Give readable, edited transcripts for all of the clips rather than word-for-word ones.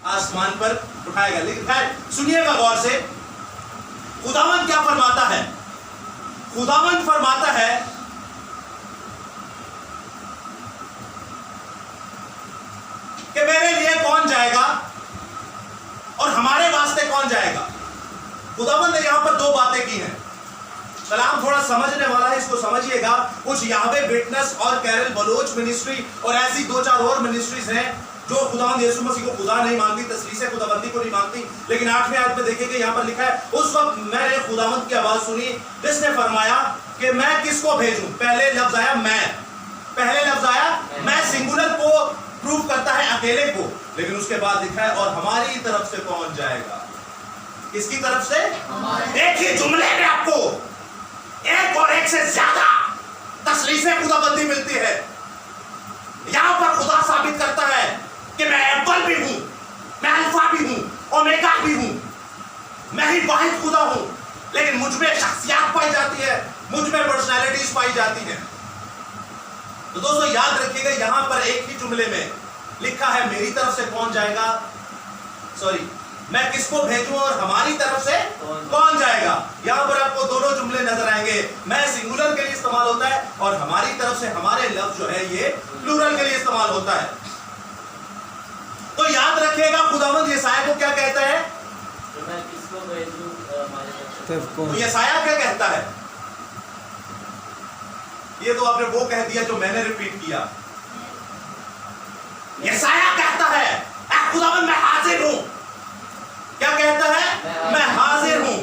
आसमान पर उठाएगा। लेकिन खैर सुनिएगा गौर से, खुदावंद क्या फरमाता है। खुदावंद फरमाता है कि मेरे लिए कौन जाएगा और हमारे वास्ते कौन जाएगा। खुदावंद ने यहां पर दो बातें की हैं। कलाम थोड़ा समझने वाला है, इसको समझिएगा। कुछ याहवे विटनेस और कैरल बलोच मिनिस्ट्री और ऐसी दो चार और मिनिस्ट्रीज हैं जो खुदावंद यीशु मसीह को खुदा नहीं मानती, तसलीस से खुदाबंदी को नहीं मानती। लेकिन 8वें आयत में देखेंगे, यहां पर लिखा है, उस वक्त मैंने खुदावंद की आवाज सुनी जिसने फरमाया कि मैं किसको भेजूं। पहले लफ्ज आया मैं सिंगुलर को प्रूव करता है, अकेले को। लेकिन उसके बाद लिखा है और हमारी तरफ से कौन जाएगा। किसकी तरफ से? एक ही जुमले में आपको एक और एक से ज्यादा तसलीसे खुदाबंदी मिलती है। यहां पर खुदा साबित करता है कि मैं अव्वल भी हूं, मैं अल्फा भी हूं, ओमेगा भी हूं, मैं ही वाहिद खुदा हूं। लेकिन मुझ में शख्सियत पाई जाती है, मुझ में पर्सनैलिटीज पाई जाती हैं। तो दोस्तों याद रखिएगा, यहां पर एक ही जुमले में लिखा है मेरी तरफ से कौन जाएगा, सॉरी मैं किसको भेजूं और हमारी तरफ से कौन जाएगा। यहां पर आपको दोनों जुमले नजर आएंगे। मैं सिंगुलर के लिए इस्तेमाल होता है और हमारी तरफ से हमारे लफ्ज जो है ये प्लूरल के लिए इस्तेमाल होता है। तो याद रखिएगा खुदावंद यशायाह को क्या कहता है, तो मैं किसको भेजूं हमारे तरफ। तो यशायाह क्या कहता है। ये तो आपने वो कह दिया जो मैंने रिपीट किया। यशायाह कहता है ऐ खुदावंद मैं हाजिर हूं। क्या कहता है? मैं हाजिर हूं।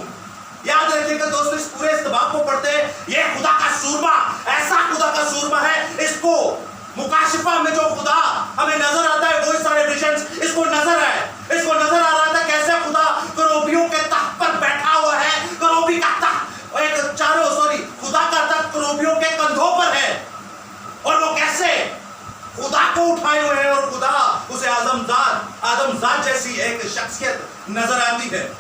याद रखिएगा दोस्तों, इस पूरे इस्तबाब को पढ़ते हैं, ये खुदा का सूरमा, ऐसा खुदा का सूरमा है। इसको मुकाशिफा में जो खुदा हमें नजर आता है, वो सारे विजन्स इसको नजर आए, इसको नजर आ रहा था कैसे खुदा करोबियों के तख्त पर बैठा हुआ है। करोबी का तख्त एक चारों खुदा का तख्त करोबियों के कंधों पर है और वो कैसे खुदा को उठाए हुए हैं और खुदा उसे आदमजात जैसी एक शख्सियत नजर आती है।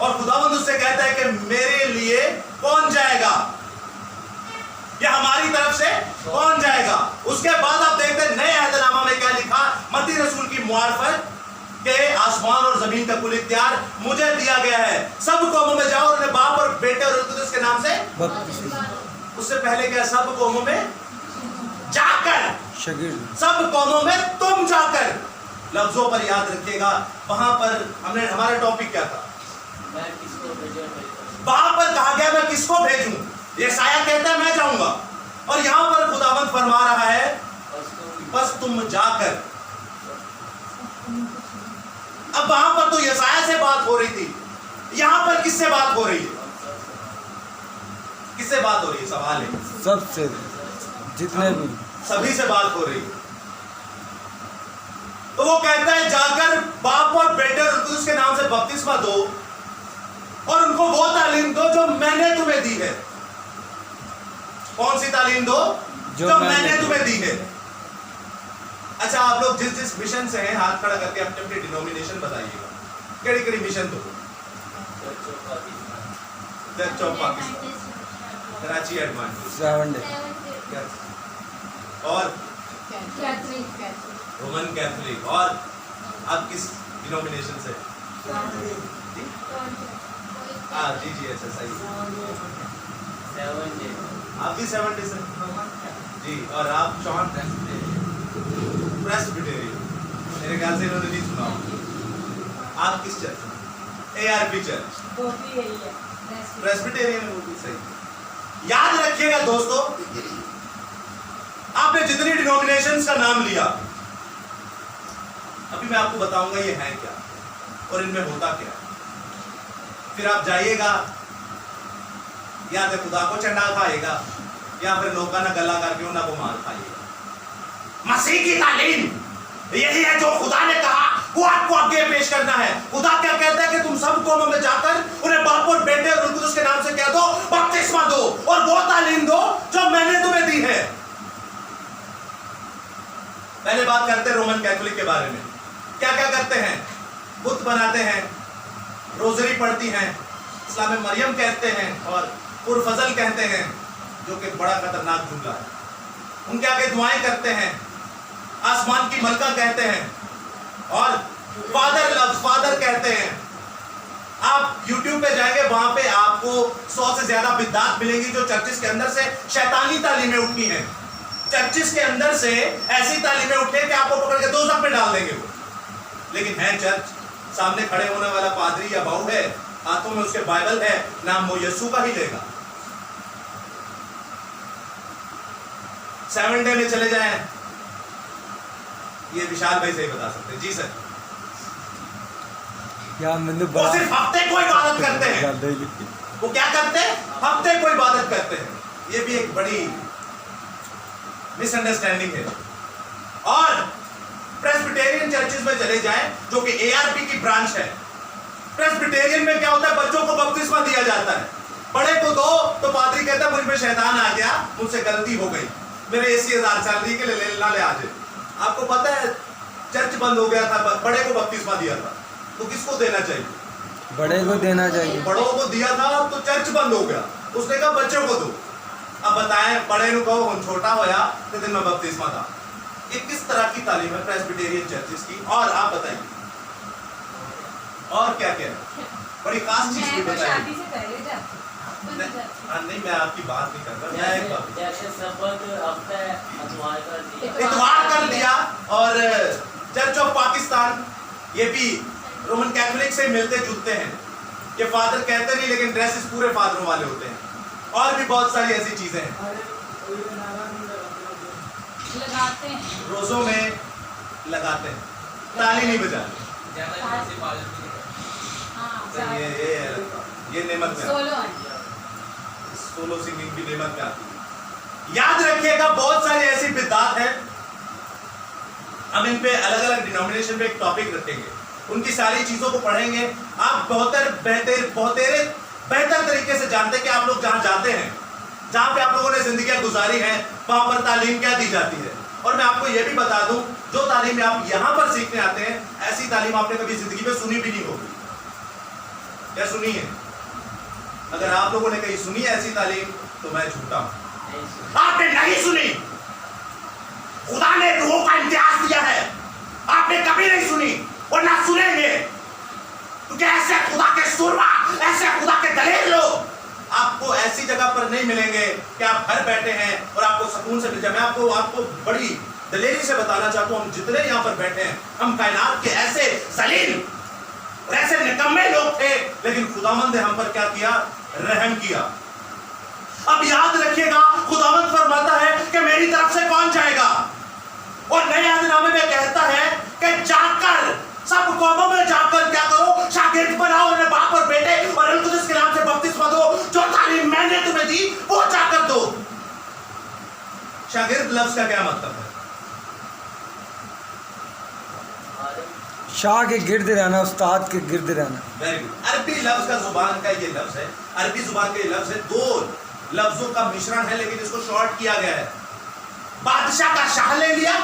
और खुदावंद उससे कहता है कि मेरे लिए कौन जाएगा या हमारी तरफ से कौन जाएगा। उसके बाद आप देखते हैं नए अहदनामा में क्या लिखा, मत्ती रसूल की मुआरफत के आसमान और जमीन का कुल इख्तियार मुझे दिया गया है। सब कौमों में जाओ और उन्हें बाप और बेटे और कुदूस के नाम से। उससे पहले क्या, सब कौमों में जाकर, सब कौमों में तुम जाकर। लफ्जों पर याद रखिएगा, वहां पर हमने हमारा टॉपिक क्या था, मैं किसको भेजूं। वहां पर कहा गया मैं किसको भेजूं। यशायाह कहता है मैं जाऊंगा, और यहां पर खुदावंद फरमा रहा है बस तुम जाकर। अब वहां पर तो यशायाह से बात हो रही थी, यहां पर किससे बात हो रही है, किससे बात हो रही है, सवाल है। सबसे, जितने भी, सभी से बात हो रही है। तो वो कहता है जाकर बाप और बेटे और उसके नाम से बपतिस्मा दो और उनको वो तालीम दो जो मैंने तुम्हें दी है। कौन सी तालीम दो? जो मैंने तुम्हें दी है। अच्छा, आप लोग जिस जिस मिशन से हैं हाथ खड़ा करके अपने अपने डिनोमिनेशन बताइएगा। केड़ी केड़ी मिशन दो? Church of Pakistan, Karachi advantage, 7 day और रोमन कैथोलिक। और आप किस डिनोमिनेशन से? सही। आप भी 7 डे से जी। और आप जॉन प्रेस्बिटेरियन, मेरे ख्याल से इन्होंने नहीं सुना। आप किस चर्च? ARP church, Presbyterian. वो भी सही। याद रखिएगा दोस्तों, आपने जितनी डिनोमिनेशंस का नाम लिया, अभी मैं आपको बताऊंगा ये है क्या और इनमें होता क्या है। फिर आप जाइएगा, या तो खुदा को चंडा खाएगा या फिर लोका ना गला करके उन्हें को मार खाइएगा। मसीह की तालीम यही है जो खुदा ने कहा वो आपको आगे पेश करना है। खुदा क्या कहता है कि तुम सब कौमों में जाकर उन्हें बाप और बेटे और उसके नाम से क्या दो, बपतिस्मा दो और वो तालीम दो जो मैंने तुम्हें दी है। पहले बात करते हैं रोमन कैथोलिक के बारे में। क्या क्या करते हैं? बुत बनाते हैं, रोजरी पढ़ती हैं, इस्लाम में मरियम कहते हैं और पुरफजल कहते हैं, जो कि बड़ा खतरनाक जुमला है। उनके आगे दुआएं करते हैं, आसमान की मलका कहते हैं और फादर लव्स, फादर कहते हैं। आप YouTube पे जाएंगे, वहां पे आपको 100 से ज्यादा बिद्दात मिलेंगी जो चर्चिस के अंदर से शैतानी तालीमें उठी हैं। चर्चिस के अंदर से ऐसी तालीमें उठी हैं कि आपको पकड़ के दोज़ख में डाल देंगे वो। लेकिन है चर्च, सामने खड़े होने वाला पादरी या बाऊ है, हाथों में उसके बाइबल है, नाम वो यीशु का ही लेगा। 7 डे में चले जाएं, ये विशाल भाई से ही बता सकते हैं। जी सर। या मैंने वो सिर्फ हफ्ते को इबादत करते हैं। डेली वो क्या करते हैं? हफ्ते को इबादत करते हैं। ये भी एक बड़ी मिसअंडरस्टैंडिंग है। और प्रेस्बिटेरियन चर्चेस में चले जाएं, जो कि ARP की ब्रांच है। प्रेस्बिटेरियन में क्या होता है? बच्चों को बपतिस्मा दिया जाता है। बड़े को दो तो पादरी कहता है मुझ में शैतान आ गया, मुझसे गलती हो गई, मेरे 80,000 सैलरी के ले ना ले आज। आपको पता है चर्च बंद हो गया था, बड़े को बपतिस्मा दिया था, तो किसको देना चाहिए? बड़े को देना चाहिए। बड़ों को दिया था तो चर्च बंद हो गया, उसने कहा बच्चों को दो। अब बताएं, बड़े नु कहो हम छोटा होया तो दिन में बपतिस्मा था। ये किस तरह की तालीम है प्रेस्बिटेरियन चर्चेस की? और आप बताइए और क्या क्या है? बड़ी खास चीज भी बताइए। शादी से पहले जाती नहीं, मैं आपकी बात नहीं कर रहा, मैं एक बात, जैसे सबक हफ्ते अतवार कर दिया, इतवार कर दिया। और चर्च ऑफ पाकिस्तान ये भी रोमन कैथोलिक से मिलते जुलते हैं। ये फादर कहते नहीं, लेकिन ड्रेसेस पूरे फादरों वाले होते हैं। और भी बहुत सारी ऐसी चीजें हैं। लगाते हैं, रोजों में लगाते हैं, ताली नहीं बजाते। हाँ, ये नेमत में सोलो है। सोलो सिंगिंग की नेमत में आती है। याद रखिएगा बहुत सारी ऐसी बिद्दात है। हम इन पे अलग अलग डिनोमिनेशन पे एक टॉपिक रखेंगे, उनकी सारी चीजों को पढ़ेंगे। आप बेहतर तरीके से जानते हैं कि आप लोग जहां जाते हैं, जहां पे आप लोगों ने जिंदगी गुजारी है, वहां पर तालीम क्या दी जाती है। और मैं आपको यह भी बता दूं, जो तालीम आप यहां पर सीखने आते हैं, ऐसी तालीम आपने कभी जिंदगी में सुनी भी नहीं होगी। क्या सुनी है? अगर आप लोगों ने कहीं सुनी है ऐसी तालीम, तो मैं झूठा हूं। आपने नहीं सुनी। खुदा ने रूहों का इम्तियाज दिया है, आपने कभी नहीं सुनी और ना सुनेंगे, क्योंकि ऐसे खुदा के सुरमा, ऐसे खुदा के दलेर लोग आपको ऐसी जगह पर नहीं मिलेंगे कि आप घर बैठे हैं और आपको सुकून से मिल जाए। मैं आपको बड़ी दलेरी से बताना चाहता हूं, हम जितने यहां पर बैठे हैं, हम कायनात के ऐसे जलील और ऐसे निकम्मे लोग थे, लेकिन खुदावंद ने हम पर क्या किया? रहम किया। अब याद रखिएगा, खुदावंद फरमाता है कि मेरी तरफ से कौन जाएगा? और नए अहदनामे में कहता है कि जाकर सब कौमों में जाकर क्या करो? शागिर्द बनाओ, उन्हें बाप और बेटे और रूह कुदस के नाम से बपतिस्मा दो। जो तालीम मैंने तुम्हें दी वो जाकर दो। शागिर्द लफ्ज का क्या मतलब है? शाह के गिर्द रहना, उस्ताद के गिर्द रहना। Very good. अरबी लफ्ज का जुबान का ये लफ्ज है, अरबी जुबान का ये लफ्ज है, दो लफ्जों का मिश्रण है, लेकिन इसको शॉर्ट किया गया है। बादशाह का शाह ले लिया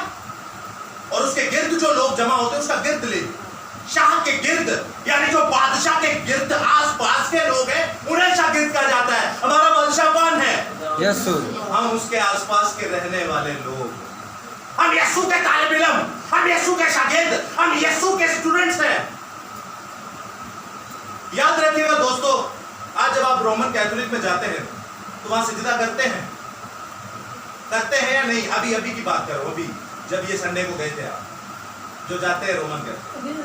और उसके गिर्द जो लोग जमा होते हैं उसका गिर्द ले लिया। शाह के गिर्द यानी जो बादशाह के गिर्द आस पास के लोग हैं, उन्हें शागिर्द कहा जाता है। हमारा बादशाह कौन है? यीशु। हम उसके आसपास के रहने वाले लोग, हम यीशु के तालिब इल्म, हम यीशु के शागिर्द, हम यीशु के स्टूडेंट्स हैं। याद रखिएगा दोस्तों, आज जब आप रोमन कैथोलिक में जाते हैं तो वहां सिजदा करते हैं या नहीं? अभी की बात करो, अभी जब ये संडे को गए थे आप, जो जाते हैं रोमन कैथोलिक।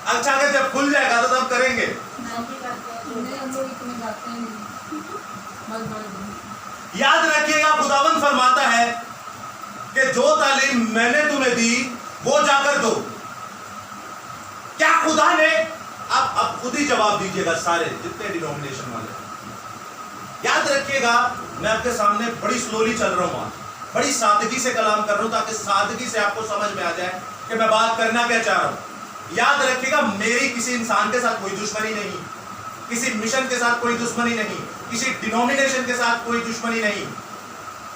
अच्छा, अगर जब खुल जाएगा तो तब करेंगे। याद रखिएगा, खुदावंद फरमाता है कि जो तालीम मैंने तुम्हें दी वो जाकर दो। क्या खुदा ने? आप खुद ही जवाब दीजिएगा, सारे जितने डिनोमिनेशन वाले। याद रखिएगा, मैं आपके सामने बड़ी स्लोली चल रहा हूं, बड़ी सादगी से कलाम कर रहा हूं, ताकि सादगी से आपको समझ में आ जाए कि मैं बात करना क्या चाह रहा हूं। याद रखिएगा, मेरी किसी इंसान के साथ कोई दुश्मनी नहीं, किसी मिशन के साथ कोई दुश्मनी नहीं, किसी डिनोमिनेशन के साथ कोई दुश्मनी नहीं।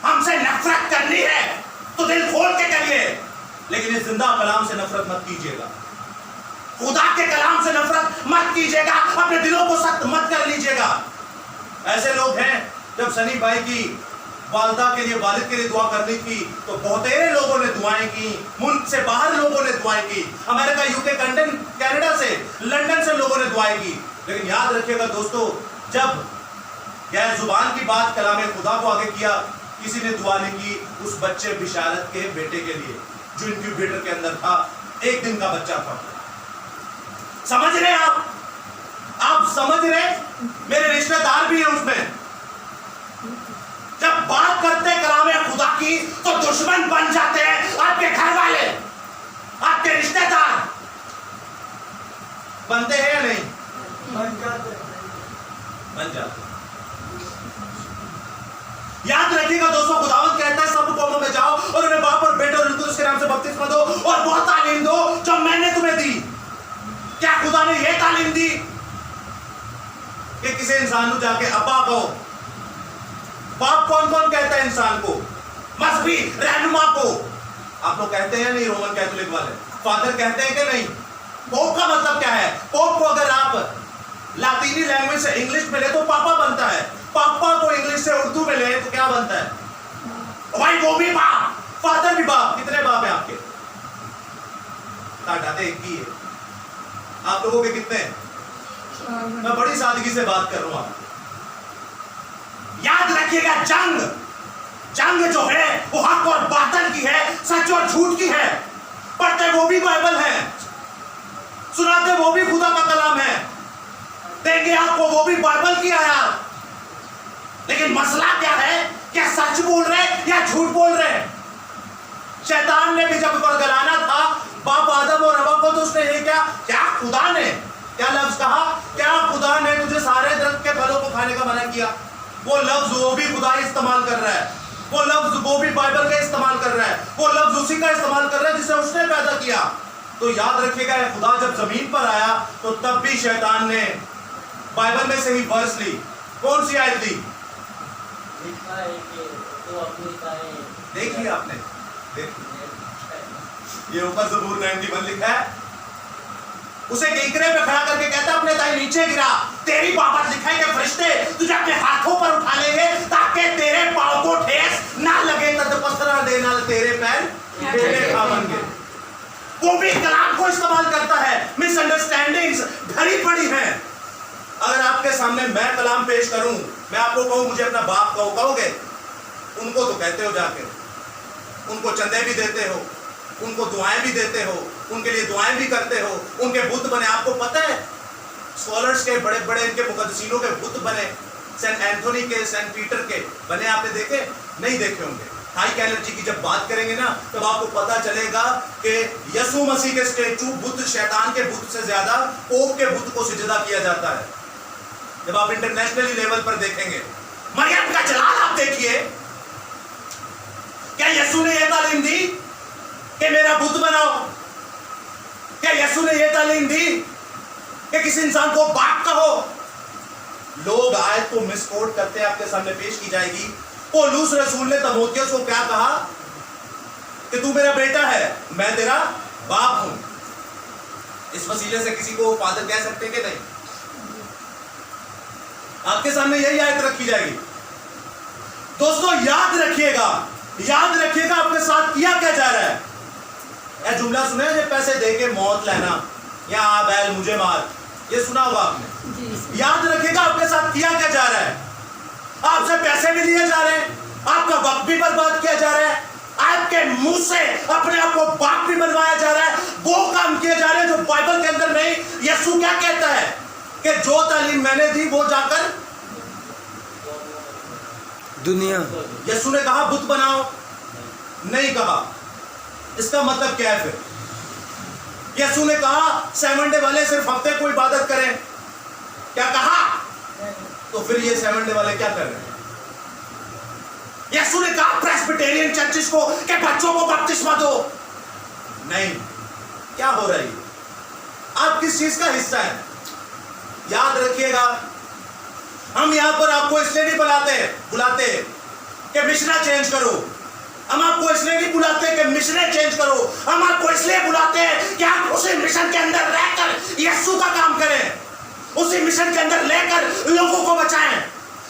हमसे नफरत करनी है तो दिल खोल के करिए, लेकिन इस जिंदा कलाम से नफरत मत कीजिएगा। खुदा के कलाम से नफरत मत कीजिएगा, अपने दिलों को सख्त मत कर लीजिएगा। ऐसे लोग हैं, जब सनी भाई की वालदा के लिए, वालिद के लिए दुआ करनी थी तो बहुतेरे लोगों ने दुआएं की, मुल्क से बाहर लोगों ने दुआएं की, अमेरिका, यूके, कनाडा से, लंदन से लोगों ने दुआएं की। लेकिन याद रखिएगा दोस्तों, जब गैर जुबान की बात कलाम खुदा को आगे किया, किसी ने दुआ नहीं की उस बच्चे बिशारत के बेटे के लिए जो इंक्यूबेटर के अंदर था, 1 दिन का बच्चा था। समझ रहे आप समझ रहे? मेरे रिश्तेदार भी हैं उसमें। जब बात करते कलाम खुदा की तो दुश्मन बन जाते हैं आपके घर वाले, आपके रिश्तेदार बनते हैं या नहीं? बन जाते। याद रखिएगा दोस्तों, खुदावंद कहता है सब कौमों में जाओ और उन्हें बाप और बेटे और उनको उसके नाम से बपतिस्मा दो और वो तालीम दो जो मैंने तुम्हें दी। क्या खुदा ने यह तालीम दी कि किसी इंसान को जाके अब्बा कहो? बाप कौन कौन कहता है इंसान को? मजहबी रहनुमा को। आप लोग कहते हैं नहीं? रोमन कैथोलिक वाले फादर कहते हैं कि नहीं? पोप का मतलब क्या है? पोप को अगर आप लातीनी लैंग्वेज से इंग्लिश में ले तो पापा बनता है, पापा को इंग्लिश से उर्दू में ले तो क्या बनता है? भाई वो भी बाप, फादर भी बाप। कितने बाप है आपके? ताटाते एक ही है। आप लोगों के कितने हैं? मैं बड़ी सादगी से बात कर रहा हूं। याद रखिएगा, जंग जो है वो हक और बातिल की है, सच और झूठ की है। पढ़ते वो भी बाइबल है, सुनाते वो भी खुदा का कलाम है, देंगे आपको वो भी बाइबल की आयत। लेकिन मसला क्या है? क्या सच बोल रहे या झूठ बोल रहे? शैतान ने भी जब बरगलाना था बाप आदम और हवा को तो उसने ये क्या खुदा ने क्या लफ्ज कहा? क्या खुदा ने तुझे सारे दरख्त के फलों को खाने का मना किया? वो लफ्ज वो भी खुदा इस्तेमाल कर रहा है, वो लफ्ज वो भी बाइबल का इस्तेमाल कर रहा है, वो लफ्ज उसी का इस्तेमाल कर रहा है जिसे उसने पैदा किया। तो याद रखिएगा, खुदा जब जमीन पर आया तो तब भी शैतान ने बाइबल में से ही वर्स ली। कौन सी आयत ली? लिखा है कि तो अपनी ताएं देखिए आपने, देखिए ये ऊपर ज़बूर 91 लिखा है। उसे किंकरे पे खड़ा करके कहता अपने ताई नीचे गिरा, तेरी बाबत लिखा है कि फरिश्ते तुझे अपने हाथों पर उठा लेंगे ताकि तेरे पांव को ठेस ना लगे, तदपस्त्र देना तेरे पैर टेढ़े खावंगे। वो भी कलाम को इस्तेमाल करता है। मिसअंडरस्टैंडिंग्स भरी पड़ी हैं। अगर आपके सामने मैं कलाम पेश करूं, मैं आपको कहूं मुझे अपना बाप कहोगे? उनको तो कहते हो जाके, उनको चंदे भी देते हो, उनको दुआएं भी देते हो, उनके लिए दुआएं भी करते हो, उनके बुत बने। आपको पता है स्कॉलर्स के बड़े बड़े इनके मुकद्दसीनों के बुत बने, सेंट एंथोनी के, सेंट पीटर के बने। आपने देखे? नहीं देखे होंगे। हाई एनर्जी की जब बात करेंगे ना तब आपको पता चलेगा कि यीशु मसीह के स्टैचू, बुत, शैतान के बुत से ज्यादा पोप के बुत को सिजदा किया जाता है। जब आप इंटरनेशनली लेवल पर देखेंगे, मरियम का जलाल आप देखिए। क्या यीशु ने यह तालीम दी कि मेरा बुत बनाओ? क्या यीशु ने यह तालीम दी कि किसी इंसान को बाप कहो? लोग आयत को मिसकोट करते आपके सामने पेश की जाएगी। पौलुस रसूल ने तीमुथियुस को क्या कहा कि तू मेरा बेटा है, मैं तेरा बाप हूं। इस वसीले से किसी को फादर कह सकते कि नहीं? आपके सामने यही आयत रखी जाएगी। दोस्तों याद रखिएगा, याद रखिएगा आपके साथ किया क्या जा रहा है। यह जुमला सुना है, पैसे दे के मौत लेना या बैल मुझे मार, ये सुना होगा आपने। याद रखिएगा आपके साथ किया क्या जा रहा है। आपसे पैसे भी लिए जा रहे हैं, आपका वक्त भी बर्बाद किया जा रहा है, आपके मुंह से अपने आप को बाप भी बनवाया जा रहा है। वो काम किए जा रहे हैं जो बाइबल के अंदर नहीं। यीशु क्या कहता है कि जो तालीम मैंने दी वो जाकर दुनिया। यीशु ने कहा बुत बनाओ? नहीं कहा। इसका मतलब क्या है फिर? यीशु ने कहा 7 डे वाले सिर्फ हफ्ते को इबादत करें? क्या कहा? तो फिर ये 7 डे वाले क्या कर रहे हैं? यीशु ने कहा प्रेस्बिटेरियन चर्चिस को कि बच्चों को बपतिस्मा दो? नहीं। क्या हो रहा है? आप किस चीज का हिस्सा है? याद रखिएगा, हम यहां पर आपको इसलिए नहीं बुलाते कि मिशना चेंज करो। हम आपको इसलिए नहीं बुलाते कि मिशने चेंज करो। हम आपको इसलिए बुलाते हैं कि आप उसी मिशन के अंदर रहकर यीशु का काम करें, उसी मिशन के अंदर लेकर लोगों को बचाएं।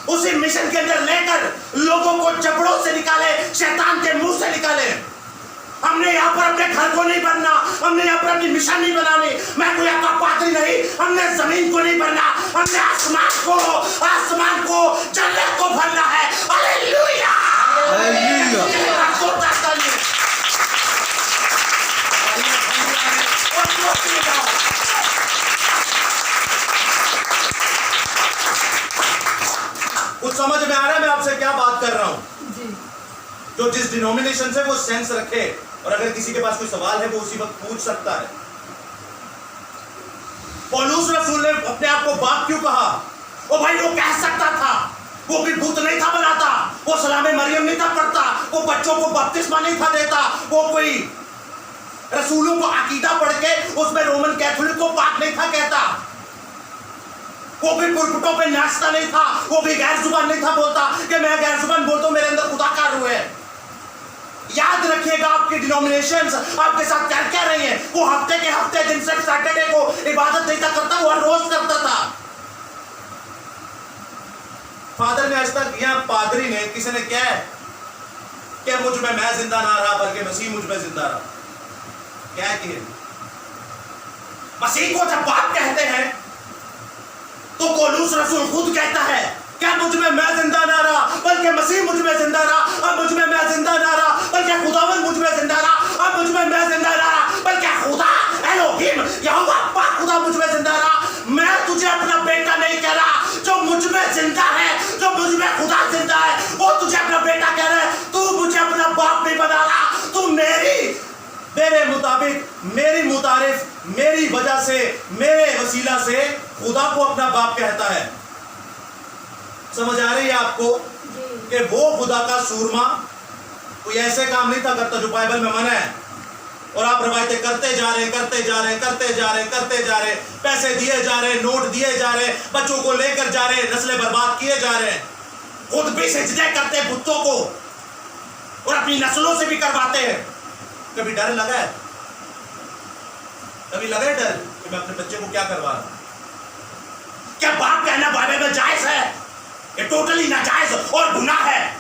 उसी मिशन के अंदर लेकर लोगों को जबड़ों से निकाले, शैतान के मुंह से निकाले। हमने यहाँ पर अपने घर को नहीं बनना, हमने यहाँ पर अपनी मिशन नहीं बनानी। मैं कोई आपका पादरी नहीं, हमने जमीन को नहीं भरना, हमने आसमान को जन्नत को भरना है। हालेलुया, कुछ समझ में आ रहा है मैं आपसे क्या बात कर रहा हूं? जी। जो जिस डिनोमिनेशन से वो सेंस रखे, और अगर किसी के पास कोई सवाल है वो उसी वक्त पूछ सकता है। पौलुस रसूल ने अपने आप को बाप क्यों कहा? वो भाई वो कह सकता था, वो कोई भूत नहीं था बनाता, वो सलामे मरियम नहीं था पढ़ता, वो बच्चों को बपतिस्मा नहीं था देता, वो कोई रसूलों को अकीदा पढ़ के उसमें रोमन कैथोलिक को पाक नहीं था कहता, वो भी पुरपुटों पे नाचता नहीं था, वो भी गैर जुबान नहीं था बोलता कि मैं गैर जुबान बोलता हूं, मेरे अंदर खुदा का रूह है। याद रखिएगा आपके डिनोमिनेशंस आपके साथ क्या क्या रही हैं। वो हफ्ते के हफ्ते दिन से सैटरडे को इबादत नहीं था करता, वो हर रोज करता था। फादर ने आज तक या पादरी ने किसी ने क्या है कि मुझ में मैं जिंदा ना रहा बल्कि मसीह मुझ में जिंदा रहा, क्या किए? मसीह को जब बाप कहते हैं तो पौलुस रसूल खुद कहता है क्या मुझ में मैं जिंदा ना रहा बल्कि मसीह मुझ में जिंदा रहा, अब मुझ में मैं जिंदा ना रहा बल्कि खुदावंद मुझ में जिंदा रहा, अब मुझ में मैं जिंदा ना रहा बल्कि खुदा एलोहिम यहोवा पाक खुदा मुझ में जिंदा रहा। मैं तुझे अपना बेटा नहीं कह रहा, जो मुझ में जिंदा है, जो मुझ में खुदा जिंदा है, वो तुझे अपना बेटा कह रहा है। तू मुझे अपना बाप नहीं बना रहा, तू मेरे मुताबिक, मेरी मुतारिफ, मेरी वजह से, मेरे वसीला से खुदा को अपना बाप कहता है। समझ आ रही है आपको कि वो खुदा का सूरमा कोई ऐसे काम नहीं था करता जो बाइबल में मना है, और आप रवायतें करते जा रहे, पैसे दिए जा रहे, नोट दिए जा रहे, बच्चों को लेकर जा रहे, नस्लें बर्बाद किए जा रहे, खुद भी सिजदे करते बुतों को और अपनी नस्लों से भी करवाते हैं। कभी डर लगा है? कभी लगा है डर कि मैं अपने बच्चे को क्या करवा रहा हूं? क्या बाप कहना बाइबल में जायज है? ये टोटली नाजायज और गुनाह है।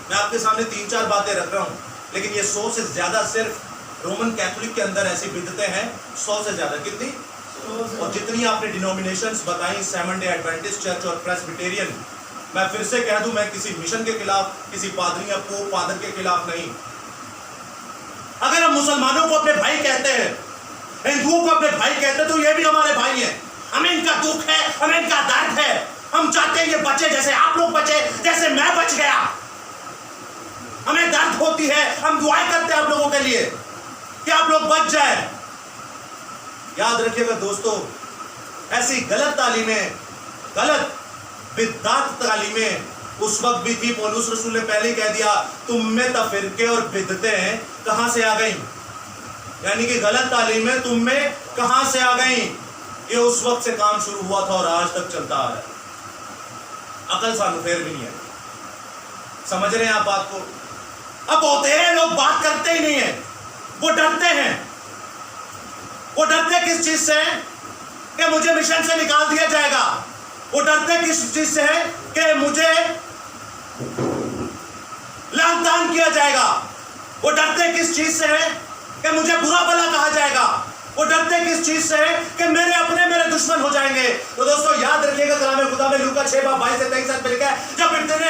मैं आपके सामने 3-4 बातें रख रहा हूं, लेकिन ये 100 से ज्यादा सिर्फ रोमन कैथोलिक के अंदर ऐसी बिदतें हैं, 100 से ज्यादा। कितनी? और जितनी आपने डिनोमिनेशंस बताई, सेवन डे एडवेंटिस्ट चर्च और प्रेस्बिटेरियन, मैं फिर से कह दूं, मैं किसी मिशन के खिलाफ, किसी पादरी या पोप फादर के खिलाफ नहीं। अगर हम मुसलमानों को अपने भाई कहते हैं, हिंदुओं को अपने भाई कहते हैं, तो ये भी हमारे भाई हैं। हमें इनका दुख है, हमें इनका दर्द है, हम चाहते हैं ये बचे जैसे आप लोग बचे, जैसे मैं बच गया। हमें दर्द होती है, हम दुआएं करते हैं आप लोगों के लिए कि आप लोग बच जाए। याद रखिएगा दोस्तों, ऐसी गलत तालीमें, गलत बिदअत तालीमें उस वक्त भी थी। पौलुस रसूल ने पहले ही कह दिया, तुम में तफरीके और बिदतें कहां से आ गई, यानी कि गलत तालीमें तुम में कहां से आ गई। ये उस वक्त से काम शुरू हुआ था और आज तक चलता आ रहा है। अकल सानू फेर भी नहीं है। समझ रहे हैं आप बात को? अब होते हैं लोग बात करते ही नहीं है, वो डरते हैं। वो डरते किस चीज से हैं? कि मुझे मिशन से निकाल दिया जाएगा। वो डरते किस चीज से है? कि मुझे लांतान किया जाएगा। वो डरते किस चीज से है? कि मुझे बुरा भला कहा जाएगा। वो डरते किस चीज से है? कि मेरे अपने मेरे दुश्मन हो जाएंगे। तो दोस्तों याद रखिएगा, कलाम खुदा में लूका 6:22-23 में लिखा है, जब इब्ने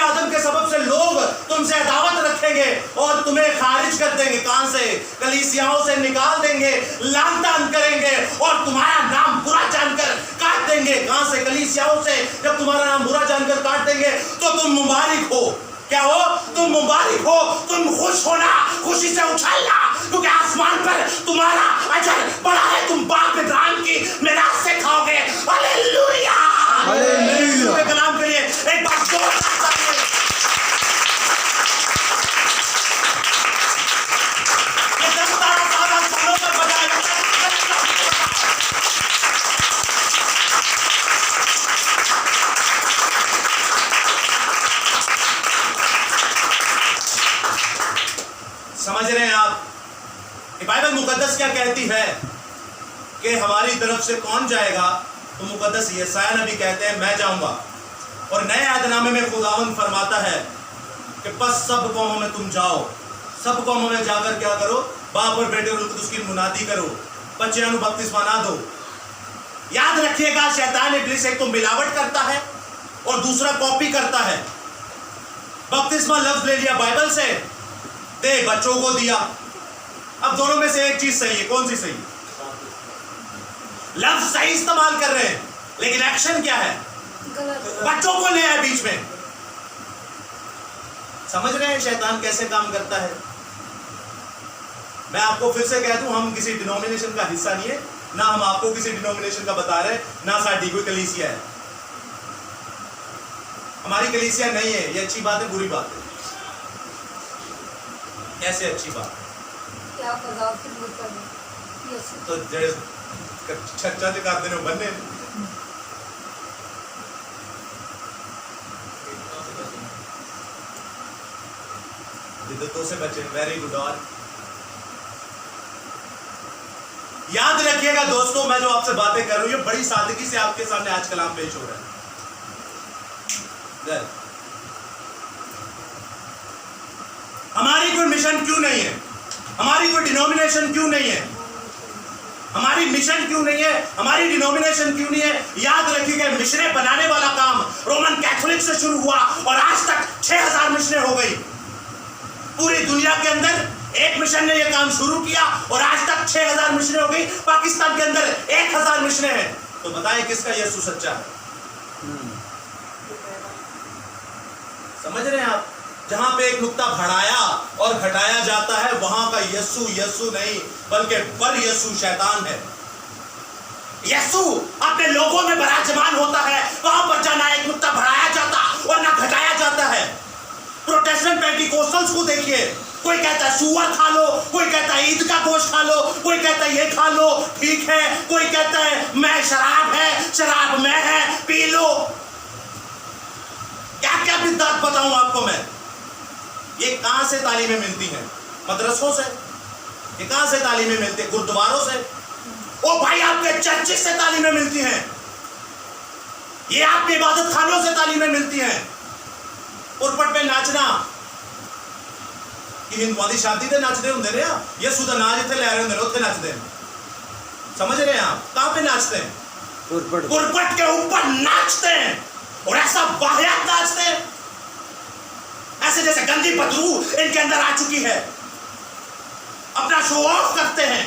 आदम के सबब से लोग तुमसे अदावत रखेंगे और तुम्हें खारिज कर देंगे, कहां से? कलीसियाओं से निकाल देंगे, लांतान करेंगे और तुम्हारा नाम बुरा जानकर काट देंगे। कहां से? कलीसियाओं से। जब तुम्हारा नाम बुरा जानकर काट देंगे तो तुम मुबारक हो। क्या हो? तुम मुबारक हो, तुम खुश होना, खुशी से उछलना, क्योंकि आसमान पर तुम्हारा अजर बड़ा है। तुम बाप इब्राहिम की मिरास से खाओगे। Hallelujah, hallelujah. कलाम के लिए एक बार जोरदार तालियां। ये दस्ताना सादा सालों तक बजाएगा। समझ रहे हैं आप कि बाइबल मुकद्दस क्या कहती है कि हमारी तरफ से कौन जाएगा? तो मुकद्दस यशायाह नबी कहते हैं मैं जाऊंगा और नए अहदनामे में खुदावंद फरमाता है कि बस सब कौमों में तुम जाओ, सब कौमों में जाकर क्या करो, बाप और बेटे और उसकी मुनादी करो, बच्चियों को बपतिस्मा ना दो। याद रखिएगा शैतान इब्लीस एक तो मिलावट करता है और दूसरा कॉपी करता है। बपतिस्मा लफ्ज ले लिया बाइबल से, दे बच्चों को दिया। अब दोनों में से एक चीज सही है, कौन सी सही? लफ्ज सही इस्तेमाल कर रहे हैं लेकिन एक्शन क्या है? बच्चों को ले आए बीच में। समझ रहे हैं शैतान कैसे काम करता है? मैं आपको फिर से कह दूं, हम किसी डिनोमिनेशन का हिस्सा नहीं है, ना हम आपको किसी डिनोमिनेशन का बता रहे, ना साडी कोई कलीसिया है। हमारी कलीसिया नहीं है, ये अच्छी बात है बुरी बात है? कैसे अच्छी बात है? क्या तो जड़े छच्चा के कर देने बनने विद्वतों से बचे। Very good. और याद रखिएगा दोस्तों, मैं जो आपसे बातें कर रहा हूं ये बड़ी सादगी से आपके सामने आज कलाम पेश हो रहा है। हमारी कोई मिशन क्यों नहीं है? हमारी कोई डिनोमिनेशन क्यों नहीं है? हमारी मिशन क्यों नहीं है? हमारी डिनोमिनेशन क्यों नहीं है? याद रखिएगा मिशनें बनाने वाला काम रोमन कैथोलिक से शुरू हुआ और आज तक 6000 मिशनें हो गई। पूरी दुनिया के अंदर एक मिशन ने यह काम शुरू किया और आज तक 6000 मिशनें हो गई। पाकिस्तान के अंदर 1000 मिशनें हैं। तो बताएं किसका यीशु सच्चा है? समझ रहे हैं आप? जहां पे एक नुक्ता बढ़ाया और घटाया जाता है वहां का यीशु यीशु नहीं बल्कि बर यीशु शैतान है। यीशु अपने लोगों में विराजमान होता है, वहां पर जाना एक नुक्ता बढ़ाया जाता और ना घटाया जाता है। प्रोटेस्टेंट पेंटिकोस्टल्स को देखिए, कोई कहता है सुअर खा लो, कोई कहता है ईद का गोश्त खा लो, कोई कहता है ये खा लो ठीक है, कोई कहता है मैं शराब है, शराब में है पी लो। क्या क्या बिद्दात बताऊं आपको मैं? ये कहां से तालीमें मिलती हैं? मदरसों से। ये कहां से तालीमें मिलती है? गुरुद्वारों से। ओ भाई आपके चर्चिस से तालीमें मिलती हैं, ये आपके इबादत खानों से तालीमें मिलती हैं। उर्पट पे नाचना कि हिंदुओं की शादी ते नचते होंगे ने, यीशु दा नाम जिथे ले रहे होंगे उत्थे नचते हैं। समझ रहे हैं आप? कहां पे नाचते हैं? उर्पट के ऊपर नाचते हैं और ऐसा वाहियात नाचते हैं ऐसे जैसे गंदी बदबू इनके अंदर आ चुकी है। अपना शो ऑफ करते हैं,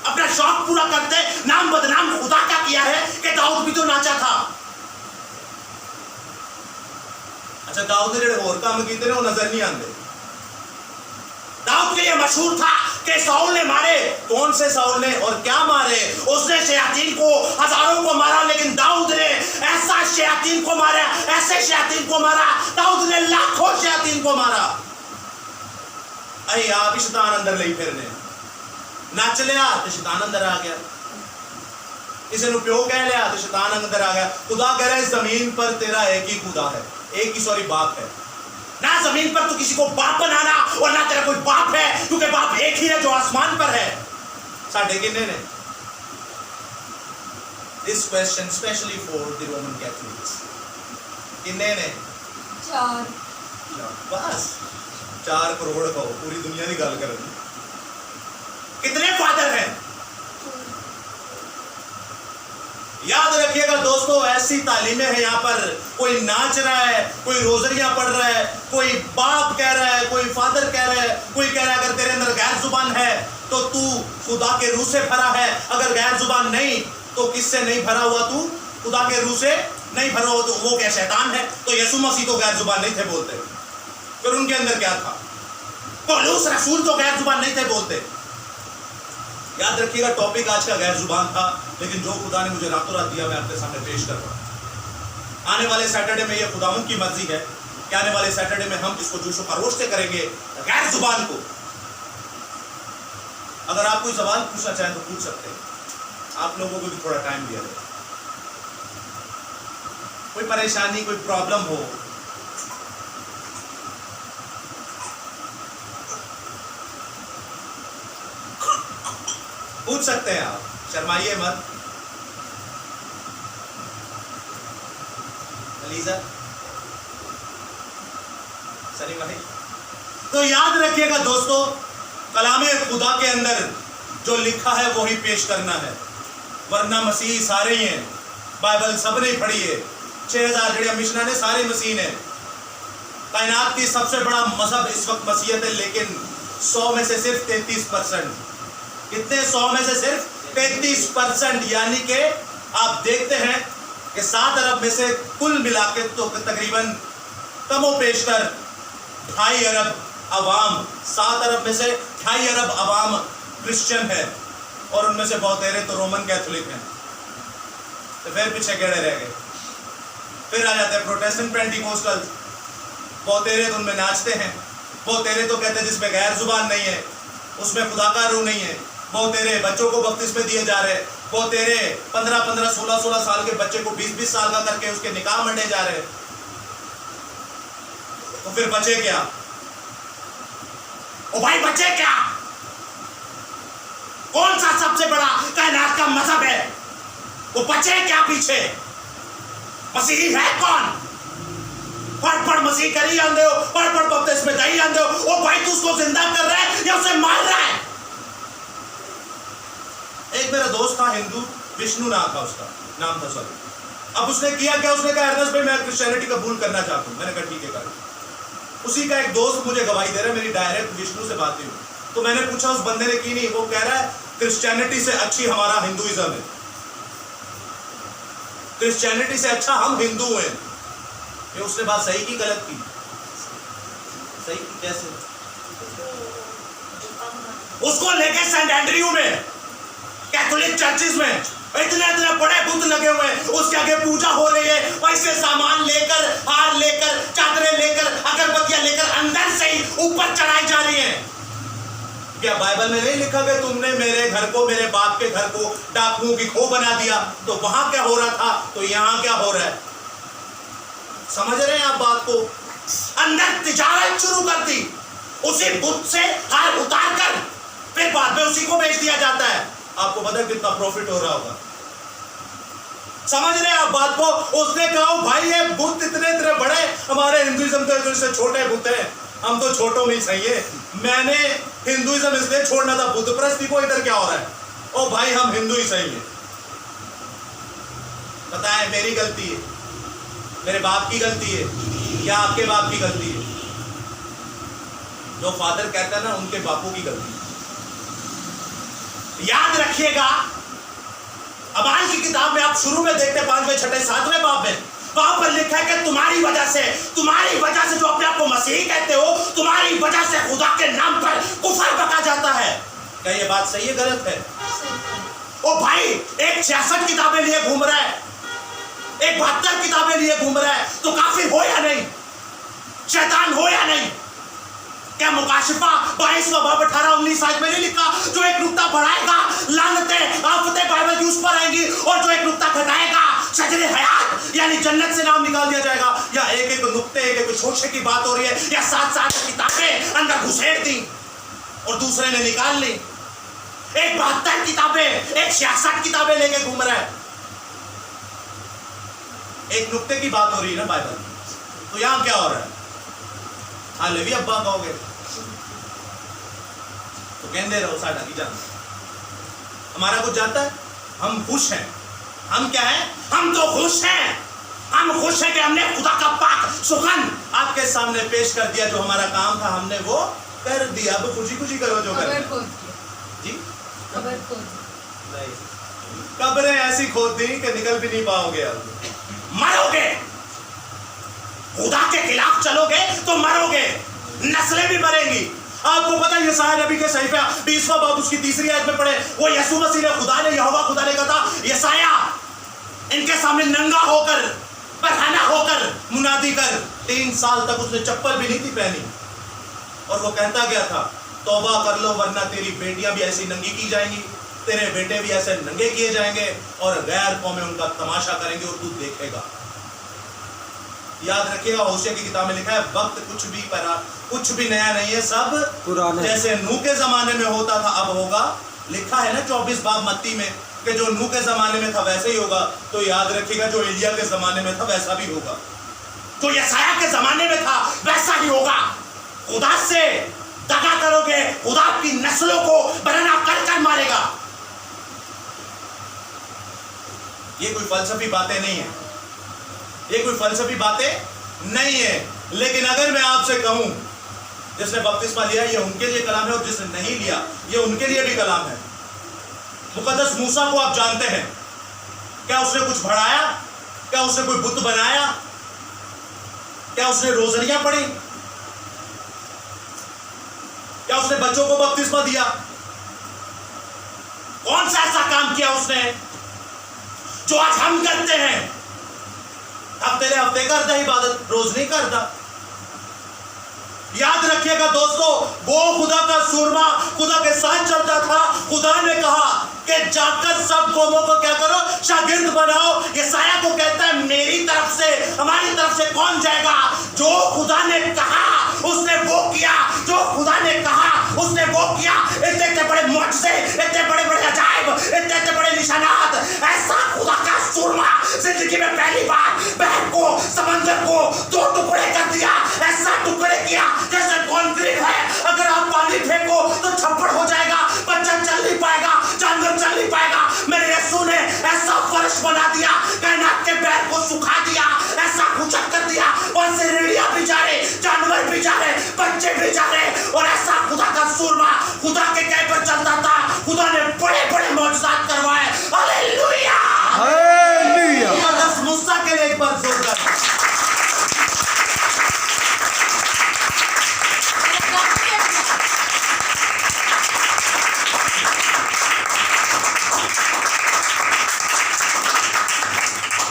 अपना शौक पूरा करते हैं। नाम बदनाम खुदा का किया है कि दाऊद भी तो नाचा था। अच्छा, दाऊद ने जेडे होर काम कीते ने वो नजर नहीं आते। दाऊद के लिए मशहूर था कि साउल ने मारे। कौन से साउल ने और क्या मारे? उसने शयातीन को हजारों को मारा, लेकिन दाऊद ने ऐसा शयातीन को मारा, ऐसे शयातीन को मारा, दाऊद ने लाखों शयातीन को मारा। अरे आप शैतान अंदर ले फिरने नच लिया तो शैतान अंदर आ गया, किसी ने प्यो कह लिया तो शैतान अंदर आ गया। खुदा कह रहा है जमीन पर तेरा एक ही खुदा है, एक ही सॉरी बाप है। ना जमीन पर तो किसी को बाप बनाना और ना तेरा कोई बाप है, क्योंकि बाप एक ही है जो आसमान पर है। साढ़े किन्ने ने? This question specially for the Roman Catholics. किन्ने ने? 4। बस 4 करोड़ को पूरी दुनिया की गल कर। कितने फादर हैं? याद रखिएगा दोस्तों, ऐसी तालीमें हैं यहाँ पर। कोई नाच रहा है, कोई रोजरियां पढ़ रहा है, कोई बाप कह रहा है, कोई फादर कह रहा है, कोई कह रहा है अगर तेरे अंदर गैर जुबान है तो तू खुदा के रूह से भरा है, अगर गैर जुबान नहीं तो किससे नहीं भरा हुआ? तू खुदा के रूह से नहीं भरा हुआ। तो वो क्या शैतान है? तो यीशु मसीह तो गैर जुबान नहीं थे बोलते, फिर उनके अंदर क्या था? पौलुस रसूल तो गैर जुबान नहीं थे बोलते। याद रखिएगा टॉपिक आज का गैर जुबान था, लेकिन जो खुदा ने मुझे रातों रात दिया मैं आपके सामने पेश कर रहा हूं। आने वाले सैटरडे में यह खुदावंद की मर्जी है कि आने वाले सैटरडे में हम इसको जोशो खरोश से करेंगे, गैर जुबान को। अगर आप कोई सवाल पूछना चाहें तो पूछ सकते हैं, आप लोगों को भी थोड़ा टाइम दिया जाए। कोई परेशानी, कोई प्रॉब्लम हो, पूछ सकते हैं आप, शर्माइए मत। अलीजा सनी भाई। तो याद रखिएगा दोस्तों, कलामे खुदा के अंदर जो लिखा है वही पेश करना है, वरना मसीह सारे ही हैं। बाइबल सबने पढ़ी है, 6000 जड़िया मिशना ने सारे मसीह ने। कायनात की सबसे बड़ा मजहब इस वक्त मसीहत है, लेकिन 100 में से सिर्फ 33%। कितने? 100 में से सिर्फ 33%। यानी कि आप देखते हैं कि 7 अरब में से कुल मिला के तो तकरीबन कमो पेशतर 2.5 अरब अवाम, 7 अरब में से 2.5 अरब अवाम क्रिश्चियन है, और उनमें से बहुतेरे तो रोमन कैथोलिक हैं। तो फिर पीछे गड़े रह गए। फिर आ जाते हैं प्रोटेस्टेंट पेंटिकोस्टल, बहुतेरे तो उनमें नाचते हैं, बहुतेरे तो कहते हैं जिसमें गैर जुबान नहीं है उसमें खुदा का रूह नहीं है, बहुतेरे बच्चों को बपतिस्मे दिए जा रहे, बहुतेरे 15-15, 16-16 साल के बच्चे को 20-20 साल का करके उसके निकाह मंडे जा रहे। तो फिर बचे क्या? ओ भाई बचे क्या? कौन सा सबसे बड़ा कायनात का मजहब है? वो बचे क्या पीछे? मसीही है कौन? पढ़ मसीह करी आंदे हो, पढ़ बपतिस्मे दही आंदे हो। ओ भाई तू उसको जिंदा कर रहा है या उसे मार रहा है? एक मेरा दोस्त था हिंदू, विष्णु नाम था उसका, नाम था सॉरी। अब उसने किया क्या? उसने कहा अर्नस्ट भाई मैं क्रिश्चियनिटी कबूल करना चाहता हूं। मैंने कहा ठीक है कर। उसी का एक दोस्त मुझे गवाही दे रहा है, मेरी डायरेक्ट विष्णु से बातें हुई। तो मैंने पूछा उस बंदे ने की नहीं, वो कह रहा है क्रिश्चियनिटी से अच्छी हमारा हिंदुइज्म है, क्रिश्चियनिटी से अच्छा हम हिंदू हैं। ये उसने बात सही की गलत की? सही की। कैसे? उसको लेके सेंट एंड्रयू में कैथोलिक चर्चिस में इतने बड़े बुत लगे हुए हैं, उसके आगे पूजा हो रही है, पैसे सामान लेकर, हार लेकर, चादरें लेकर, अगरबत्तियां लेकर अंदर से ही ऊपर चढ़ाई जा रही हैं। क्या बाइबल में नहीं लिखा कि तुमने मेरे घर को, मेरे बाप के घर को डाकुओं की खो बना दिया? तो वहां क्या हो रहा था, तो यहां क्या हो रहा है? समझ रहे हैं आप बात को? अंदर तिजारत शुरू कर दी, उसी बुत से हार उतार कर फिर बाद में उसी को बेच दिया जाता है। आपको पता है कितना प्रॉफिट हो रहा होगा? समझ रहे हैं आप बात को? उसने कहा भाई ये बुत इतने बड़े, हमारे हिंदुइज्म तो इससे छोटे बुत हैं, हम तो छोटों में ही सही है। मैंने हिंदुइज्म इसलिए छोड़ना था, बुद्ध परस्ती को इधर क्या हो रहा है? ओ भाई हम हिंदू ही सही है। पता है मेरी गलती है, मेरे बाप की गलती है, या आपके बाप की गलती है? जो फादर कहता है ना उनके बापू की गलती है। याद रखिएगा, अमाल की किताब में आप शुरू में देखते 5वें, 6ठे, 7वें बाब में, वहां पर लिखा है कि तुम्हारी वजह से जो अपने आप को मसीही कहते हो, तुम्हारी वजह से खुदा के नाम पर कुफर बका जाता है। क्या ये बात सही है गलत है? ओ भाई एक 66 किताबें लिए घूम रहा है, एक 72 किताबें लिए घूम रहा है, तो काफिर हो या नहीं? शैतान हो या नहीं? क्या मुकाशिफा 22वां बाब 18-19 आयत में नहीं लिखा जो एक नुक्ता बढ़ाएगा लानतें आफतें बाइबल की उस पर आएंगी, और जो एक नुक्ता घटाएगा शजरे हयात यानी जन्नत से नाम निकाल दिया जाएगा? या एक एक नुक्ते, एक एक शोशे की बात हो रही है, या 7 किताबें अंदर घुसेड़ दी और दूसरे ने निकाल ली। एक 72 किताबें, एक 66 किताबें लेके घूम रहा है। एक नुक्ते की बात हो रही है ना बाइबल, तो यहां क्या हो रहा है? हालेवी अब्बा कहोगे तो कहते रहो, साडा की जान हमारा कुछ जाता है? हम खुश हैं। हम क्या है? हम तो खुश हैं। हम खुश हैं कि हमने खुदा का पाक सुगंध आपके सामने पेश कर दिया। जो हमारा काम था हमने वो कर दिया। अब खुशी खुशी करो जो कर जी। कब्रें ऐसी खोद दी कि निकल भी नहीं पाओगे, अब मरोगे। खुदा के खिलाफ चलोगे तो मरोगे, नस्लें भी मरेंगी। आपको पता है यशायाह नबी के सहीफा 20वां बाब उसकी 3री आयत में पढ़े, वो यीशु मसीह ने, खुदा ने, यहोवा खुदा ने कहा था यशायाह इनके सामने नंगा होकर, बरहना होकर मुनादी कर। 3 साल तक उसने चप्पल भी नहीं थी पहनी, और वो कहता गया था तौबा कर लो वरना तेरी बेटियां भी ऐसी नंगी की जाएंगी, तेरे बेटे भी ऐसे नंगे किए जाएंगे, और गैर कौमें उनका तमाशा करेंगे और तू देखेगा। याद रखिएगा होशे की किताब में लिखा है वक्त कुछ भी नया नहीं है, सब पुराना। जैसे नूह के जमाने में होता था अब होगा। लिखा है ना 24 बाब मत्ती में कि जो नूह के जमाने में था वैसे ही होगा। तो याद रखिएगा जो एलिया के जमाने में था वैसा भी होगा। जो यसाया के जमाने में था वैसा ही होगा। खुदा से दगा करोगे, खुदा की नस्लों को बरना कर मारेगा। ये कोई फलसफी बातें नहीं है, ये कोई फलसफी बातें नहीं है। लेकिन अगर मैं आपसे कहूं जिसने बपतिस्मा लिया ये उनके लिए कलाम है और जिसने नहीं लिया ये उनके लिए भी कलाम है। मुकद्दस मूसा को आप जानते हैं, क्या उसने कुछ बढ़ाया? क्या उसने कोई बुत बनाया? क्या उसने रोजनियां पढ़ी? क्या उसने बच्चों को बपतिस्मा दिया? कौन सा ऐसा काम किया उसने जो आज हम करते हैं? हफ्ते हफ्ते करता इबादत, रोज नहीं करता। याद रखिएगा दोस्तों, वो खुदा का सूरमा खुदा के साथ चलता था। खुदा ने कहा कि जाकर सब कौमों को क्या करो, शागिर्द बनाओ। यसाया को कहता है मेरी तरफ से, हमारी तरफ से कौन जाएगा? जो खुदा ने कहा उसने वो किया, जो खुदा ने कहा उसने वो किया। इतने इतने बड़े मुआजिज़े, इतने बड़े बड़े अजाइब, इतने इतने बड़े निशानात, ऐसा खुदा का सूरमा जिंदगी में पहली बार बहर को, समंदर को दो टुकड़े कर दिया। ऐसा टुकड़े किया जैसे कॉन्क्रीट है, अगर आप पानी फेंको तो छप्पड़ हो जाएगा, बच्चा चल नहीं पाएगा, जानवर चल नहीं पाएगा। मेरे यीशु ने ऐसा फर्श बना दिया, कायनात के पैर को सुखा दिया, ऐसा कुचक कर दिया, और से रीढ़ियां भी जा रहे, जानवर भी जा रहे, बच्चे भी जा रहे। और ऐसा खुदा का सूरमा खुदा के कह पर चलता था। खुदा ने बड़े बड़े मौजूदात करवाए। Hallelujah, hallelujah. मुकद्दस मूसा के लिए एक बार जोरदार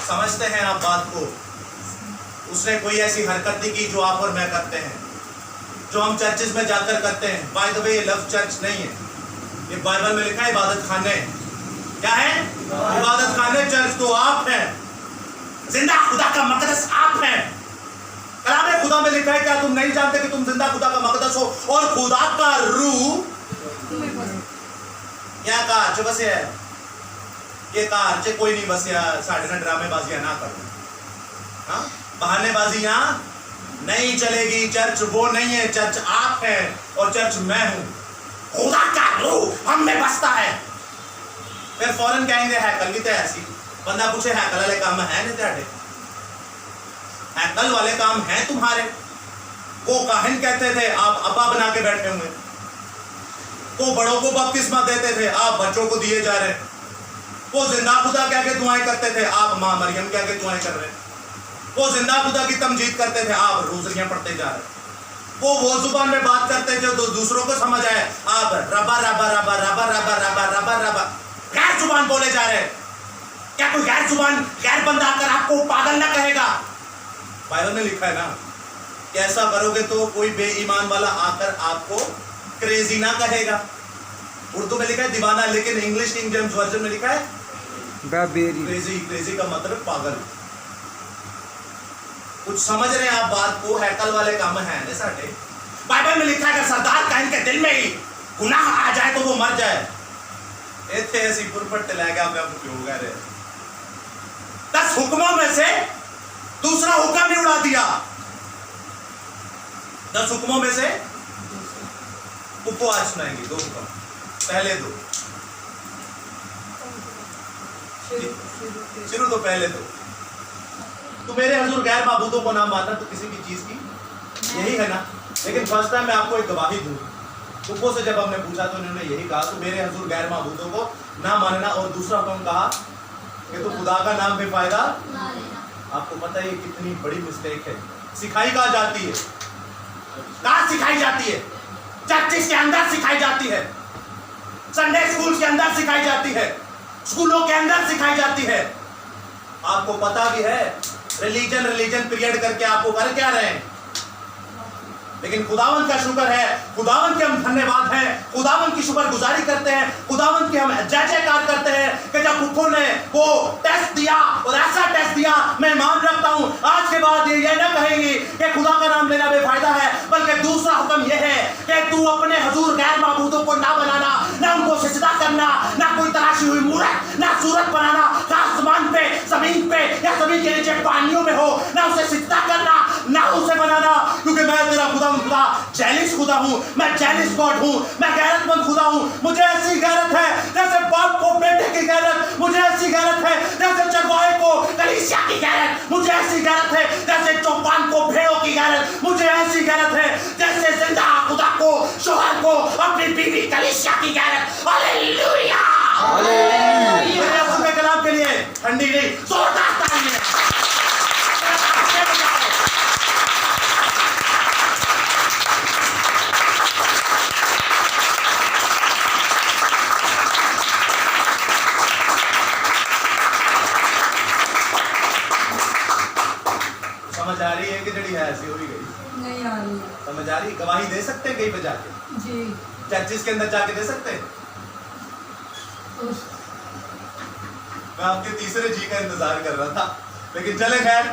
समझते हैं आप बात को? उसने कोई ऐसी हरकत नहीं की जो आप और मैं करते हैं, जो हम चर्चेस में जाकर करते हैं। बाय द वे ये लफ्ज चर्च नहीं है, ये बाइबल में लिखा है इबादत खाने। क्या है? इबादत खाने। चर्च तो आप हैं, जिंदा खुदा का मकदस आप हैं। कलाम खुदा में लिखा है, क्या तुम नहीं जानते कि तुम जिंदा खुदा का मकदस हो और खुदा का रूह क्या कहा जो बस है ये कार चे कोई नहीं बस या साढ़े ना ड्रामेबाजियां ना करो। हाँ, बहानेबाजियां नहीं चलेगी। चर्च वो नहीं है, चर्च आप हैं और चर्च मैं हूं। खुदा का रूह हम में बसता है। फिर फौरन कहेंगे हैकल भी तो ऐसी। बंदा पूछे हैकल वाले काम है नहीं तेरे? हैकल वाले काम हैं तुम्हारे। वो काहिन कहते थे, आप अब्बा बना के बैठे हुए। वो बड़ों को बपतिस्मा देते थे, आप बच्चों को दिए जा रहे। वो जिंदा खुदा कह के दुआएं करते थे, आप मां मरियम कह के दुआएं कर रहे। वो जिंदा खुदा की तमजीद करते थे, आप रोजरियां पढ़ते जा रहे। वो जुबान में बात करते थे जो दूसरों को समझ आए, आप रबा रबा रबा रबा रबा रबा रबा रबा गैर जुबान बोले जा रहे। क्या कोई गैर जुबान गैर बंदा आकर आपको पागल ना कहेगा? बाइबल में लिखा है ना कि ऐसा करोगे तो कोई बेईमान वाला आकर आपको क्रेजी ना कहेगा। उर्दू में लिखा है दीवाना, लेकिन इंग्लिश किंग जेम्स वर्जन में लिखा है क्रेजी। क्रेजी का मतलब पागल। कुछ समझ रहे हैं आप बात को? हैकल वाले काम है ना साढ़े। बाइबल में लिखा है कि सरदार काहिन के दिल में ही गुनाह आ जाए तो वो मर जाए। ऐसे ऐसी पुरपट लगा आप क्यों कह रहे? 10 हुक्मों में से दूसरा हुक्म ही उड़ा दिया। 10 हुक्मों में से उपको आज सुनाएंगे 2 हुक्म, पहले 2 शुरू तो पहले 2। तो मेरे हजूर गैर माबूदों को ना मानना तो किसी भी चीज की यही है ना। लेकिन फर्स्ट टाइम मैं आपको एक गवाही दूं। उपको से जब हमने पूछा तो उन्होंने यही कहा, तो मेरे हजूर गैर माबूदों को ना मानना। और दूसरा हुक्म कहा कि तो खुदा का नाम बेफायदा। आपको पता है ये कितनी बड़ी मिस्टेक है। सिखाई कहाँ जाती है? कहाँ सिखाई जाती है? चर्चिस के अंदर सिखाई जाती है, संडे स्कूल के अंदर सिखाई जाती है, स्कूलों के अंदर सिखाई जाती है। आपको पता भी है रिलीजन पीरियड करके आपको कर क्या रहे हैं। लेकिन खुदावन का शुक्र है, खुदावन के हम धन्यवाद हैं, खुदावन की शुक्रगुजारी करते हैं, खुदावन की हम जय जयकार करते हैं कि जब पुप्पो ने वो टेस्ट दिया और ऐसा टेस्ट दिया, मैं मान रखता हूं आज के बाद ये ना कहेंगे कि खुदा का नाम लेना बेफायदा है, बल्कि दूसरा हुक्म यह है कि तू अपने हजूर गैर माबूदों को ना बनाना, ना उनको सिजदा करना, ना कोई तरह तराशी हुई मूरत, ना सूरत बनाना, ना आसमान पे, जमीन पे या जमीन के नीचे पानियों में हो, ना उसे सिजदा करना, ना उसे बनाना, क्योंकि मैं तेरा खुदा जेलिस खुदा हूँ, मैं जेलिस गॉड हूँ, मैं गैरतमंद खुदा हूँ। मुझे ऐसी गैरत है जैसे बाप को बेटे की गैरत, मुझे ऐसी गैरत है जैसे चरवाहे को कलीसिया की गैरत, मुझे ऐसी गैरत है जैसे चौपान को भेड़ों की गैरत, मुझे ऐसी गैरत है जैसे जिंदा खुदा को, शोहर को, अपनी बीवी कलीसिया की गैरत। हालेलुया! मेरे यीशु के कलाम के लिए ठंडी नहीं, जोरदार तालियां। समझ आ रही है कि जड़ी है ऐसी हो ही गई? नहीं आ रही है। समझ आ रही? गवाही दे सकते हैं कहीं पे जाके, जी। चर्चिस के अंदर जाके दे सकते हैं। मैं आपके तीसरे जी का इंतजार कर रहा था, लेकिन चले खैर,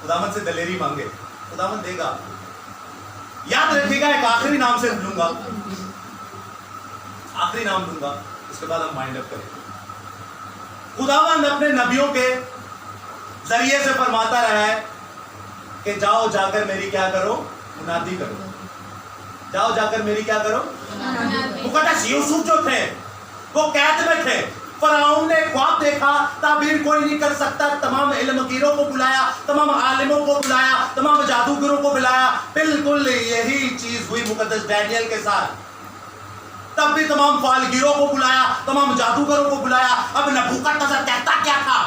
खुदावन से दलेरी मांगे, खुदावन देगा। याद रखिएगा, एक आखिरी नाम से लूंगा, आखिरी नाम लूंगा, उसके बाद हम माइंड अप करेंगे। खुदावन अपने नबियों के जरिए से फरमाता रहा है कि जाओ जाकर मेरी क्या करो, मुनादी करो। जाओ जाकर मेरी क्या करो। मुकद्दस यूसुफ जो थे वो कैद में थे, फराउन ने ख्वाब देखा, ताबीर कोई नहीं कर सकता, तमाम इल्मगीरों को बुलाया, तमाम आलिमों को बुलाया, तमाम जादूगरों को बुलाया। बिल्कुल यही चीज हुई मुकद्दस डैनियल के साथ। तब भी तमाम फालगिरों को बुलाया, तमाम जादूगरों को बुलाया। अब नबूकदनेस्सर कहता क्या था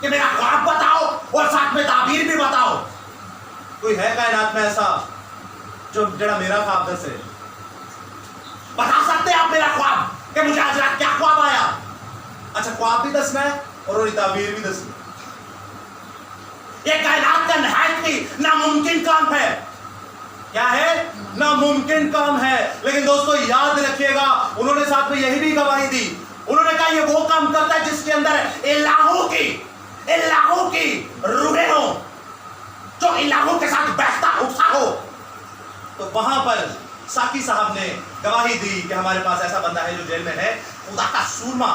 कि मेरा ख्वाब बताओ और साथ में ताबीर भी बताओ। कोई है कायनात में ऐसा जो जरा मेरा ख्वाब दसे? बता सकते आप मेरा ख्वाब कि मुझे आज रात क्या ख्वाब आया? अच्छा, ख्वाब भी दसना है और ताबीर भी दसनी। ये कायनात का नहायत ही नामुमकिन काम है। क्या है? नामुमकिन काम है। लेकिन दोस्तों याद रखिएगा, उन्होंने साथ में यही भी गवाही दी। उन्होंने कहा ये वो काम करता है जिसके अंदर इलाहों की रूहें हो, जो इलाहों के साथ बैठता उठता हो। तो वहां पर साकी साहब ने गवाही दी कि हमारे पास ऐसा बंदा है जो जेल में है, खुदा का सूरमा।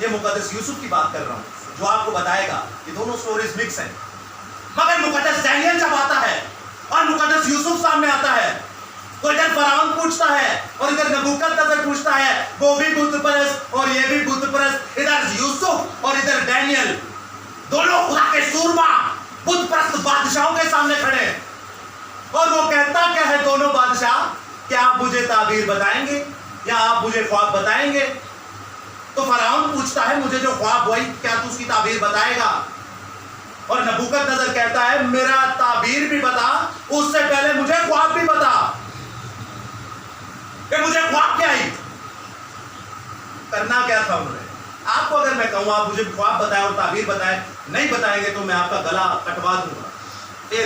ये मुकद्दस यूसुफ की बात कर रहा हूं जो आपको बताएगा। ये दोनों स्टोरीज मिक्स हैं, मगर मुकद्दस डैनियल जब आता है और मुकद्दस यूसुफ सामने आता है, तो इधर फराउन पूछता है और इधर नबूकदनेस्सर पूछता है, वो भी बुत परस्त और ये भी बुत परस्त। इधर यूसुफ और इधर डैनियल, दोनों खुदा के सूरमा बुत परस्त बादशाहों के सामने खड़े। और वो कहता क्या है दोनों बादशाह, क्या आप मुझे ताबीर बताएंगे या आप मुझे ख्वाब बताएंगे? तो फराउन पूछता है, मुझे जो ख्वाब हुई क्या तू उसकी ताबीर बताएगा? और नबूकदनेस्सर कहता है, मेरा ताबीर भी बता, उससे पहले मुझे ख्वाब भी बता कि मुझे ख्वाब क्या आई। करना क्या था उन्होंने? आपको अगर मैं कहूं आप मुझे ख्वाब बताएं और ताबीर बताएं, नहीं बताएंगे तो मैं आपका गला कटवा दूंगा। फिर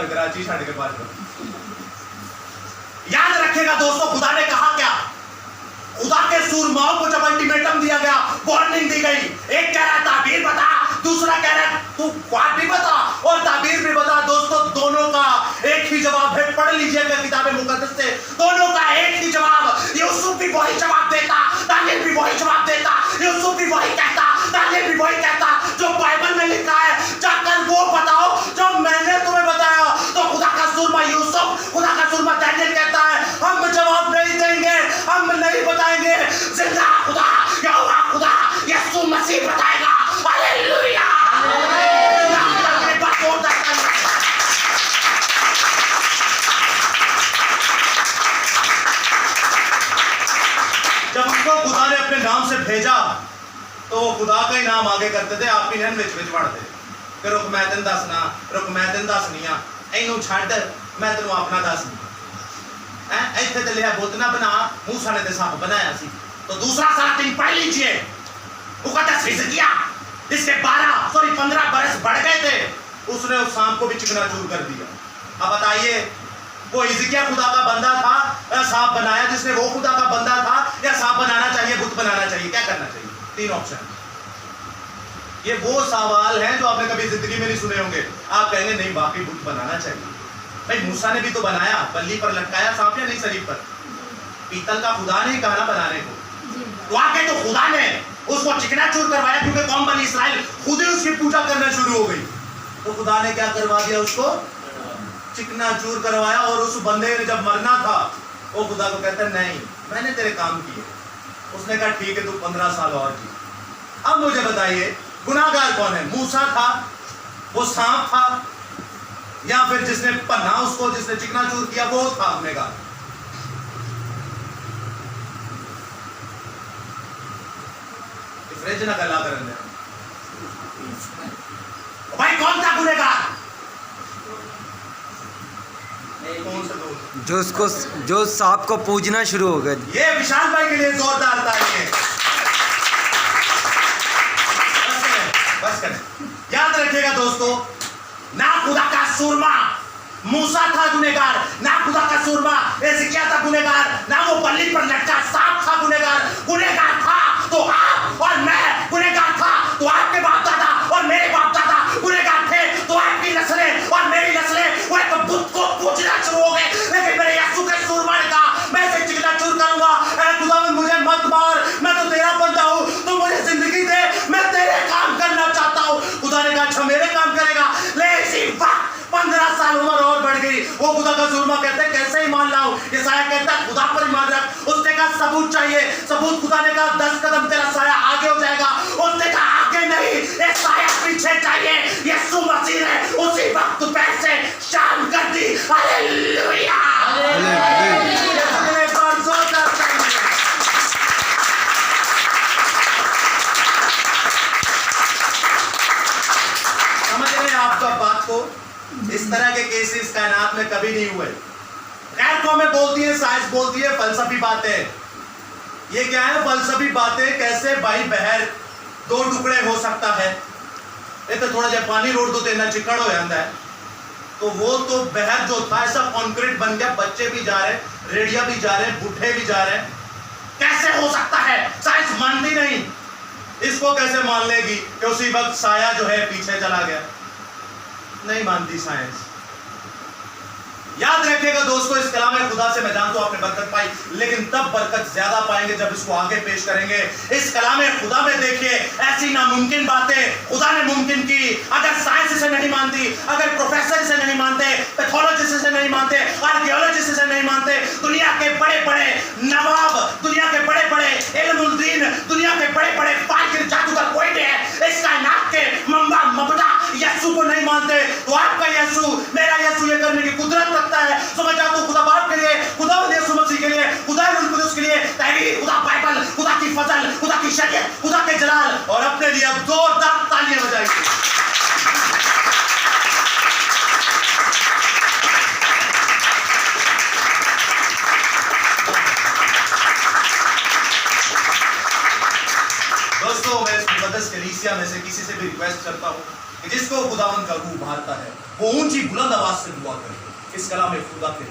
कराची छाड़ के पास। याद रखिएगा दोस्तों, खुदा ने कहा क्या? खुदा के सूरमाओं को जब अल्टीमेटम दिया गया, वार्निंग दी गई, एक कह रहा है ताबीर बता, दूसरा कह रहा है तू ख्वाब भी बता और ताबीर भी बता। दोस्तों दोनों का एक ही जवाब है, पढ़ लीजिएगा किताबे मुकद्दस से, दोनों का एक ही जवाब। यूसुफ भी वही जवाब देता, दानियल भी वही जवाब देता, यूसुफ भी वही कहता, दानियल भी वही कहता जो बाइबल में लिखा है। जाकर वो बताओ जो मैंने तुम्हें बताया। तो खुदा का सूरमा यूसुफ, खुदा का सूरमा दानियल कहता है, हम जवाब नहीं देंगे, हम नहीं बताएंगे, जिंदा खुदा यहोवा खुदा यीशु मसीह बताएगा। हालेलुया! जब उनको खुदा ने अपने नाम से भेजा तो वो खुदा का ही नाम आगे करते थे, आप ही विच पढ़ते कि रुक मैं तेन दसना, रुक मैं तेन दसनी आ, इनू छड्ड मैं तेन अपना दसनी है। इत्थे ते लिखा बुत ना बना, मूसा ने ते सप बनाया सी। तो दूसरा साथ पढ़ लीजिए, मुकद्दस हिजकिय्याह, इसके 15 बरस बढ़ गए थे, उसने उस सांप को भी चिकनाचूर कर दिया। अब बताइए, वो हिजकिय्याह खुदा का बंदा था, सांप बनाया जिसने, वो खुदा का बंदा था या सांप बनाना चाहिए, बुत बनाना चाहिए, क्या करना चाहिए? 3 ऑप्शन। ये वो सवाल हैं जो आपने कभी जिंदगी में नहीं सुने होंगे। आप कहेंगे नहीं, बाकी बुत बनाना चाहिए। भाई मूसा ने भी तो बनाया, बल्ली पर लटकाया सांप या नहीं शरीफ पर? पीतल का खुदा नहीं कहा ना बनाने को, जी तो आके तो खुदा ने उसको चिकनाचूर करवाया, क्योंकि कौम बनी इसराइल खुद ही उसकी पूजा करना शुरू हो गई। तो खुदा ने क्या करवा दिया, उसको चिकनाचूर करवाया। और उस बंदे ने जब मरना था, वो खुदा को कहता है नहीं मैंने तेरे काम किए। उसने कहा ठीक है तू 15 साल और जी। अब मुझे बताइए गुनाहगार कौन है? मूसा था, वो सांप था, या फिर जिसने पन्ना उसको जिसने चिकनाचूर किया वो था गुनहगार? फ्रिज ना गला करने भाई कौन था गुनहगार? कौन सा लोग? जो सांप को पूजना शुरू हो गए। ये विशाल भाई के लिए जोरदार तालियां। बस करें। याद रखिएगा दोस्तों, ना खुदा का सूरमा मूसा था गुनहगार, ना खुदा का सूरमा एजिकिया था गुनहगार, ना वो बल्ली पर लटका सांप था गुनहगार। गुनहगार था तो आप और मैं, गुनहगार था तो आपके बाप दादा और मेरे बाप दादा गुनहगार थे, तो आपकी नस्लें और मेरी नस्लें वो एक बुत को पूजना शुरू हो गए। लेकिन मेरे यीशु के सूरमा ने कहा मैं इसे चिकनाचूर करूंगा। ऐ खुदावंद मुझे मत मार, मैं तो तेरा बंदा हूं, तू मुझे जिंदगी दे, मैं तेरे काम करना चाहता हूं। खुदा ने कहा अच्छा मेरे काम करेगा। ले इसी वक्त 15 साल उम्र और बढ़ गई। वो खुदा का जुर्मा कहते हैं कैसे ही मान लाऊं? यशायाह कहता है खुदा पर ईमान रख। उसने कहा सबूत चाहिए। सबूत खुदा ने कहा 10 कदम तेरा साया आगे हो जाएगा। उसने कहा आगे नहीं, एक साया पीछे चाहिए। यीशु मसीह ने उसी वक्त दोपहर से शाम कर दी। हालेलुया। एक बार जोरदार तालियां। समझ रहे हैं आपका बात को? इस तरह के केसेस कायनात में कभी नहीं हुए। गैर कौमें बोलती है, साइंस बोलती है फलसफी बातें। ये क्या है फलसफी बातें? कैसे भाई बहर 2 टुकड़े हो सकता है? ये तो थोड़ा जब पानी रोड दो तेना चिकड़ हो जाता है। तो वो तो बहर जो था ऐसा कॉन्क्रीट बन गया, बच्चे भी जा रहे, रेडिया भी जा रहे, बूढ़े भी जा रहे। कैसे हो सकता है? साइंस मानती नहीं। इसको कैसे मान लेगी कि उसी वक्त साया जो है पीछे चला गया? नहीं मानती साइंस। याद रखिएगा दोस्तों, इस कलाम खुदा से मैं जानता हूं आपने बरकत पाई, लेकिन तब बरकत ज्यादा पाएंगे जब इसको आगे पेश करेंगे। इस कलाम खुदा में देखिए ऐसी नामुमकिन बातें खुदा ने मुमकिन की। अगर साइंस इसे नहीं मानती, अगर प्रोफेसर इसे नहीं मानते, पैथोलॉजिस्ट इसे नहीं मानते, आर्कियोलॉजिस्ट इसे नहीं मानते, दुनिया के बड़े बड़े नवाब, दुनिया के बड़े बड़े इल्मुद्दीन, दुनिया के बड़े बड़े फाकिर जादूगर कोई भी है इस कायनात के मम्बा मबदा यीशु को नहीं मानते, तो आपका यीशु, मेरा यीशु ये करने की कुदरत रखता है। समझ जाता हूं खुदा बाप के लिए, खुदा यीशु मसीह के लिए, खुदा रूह कुदस के लिए, तहरीर, खुदा बाइबल, खुदा की फजल, खुदा की शरीयत, खुदा के जलाल, और अपने लिए अब जोरदार तालियां बजाइए। दोस्तों मैं इस मुकद्दस कलीसिया में से किसी से भी रिक्वेस्ट करता हूं कि जिसको खुदावंद का रूह भारता है वो ऊंची बुलंद आवाज से दुआ करे इस कलाम खुदा के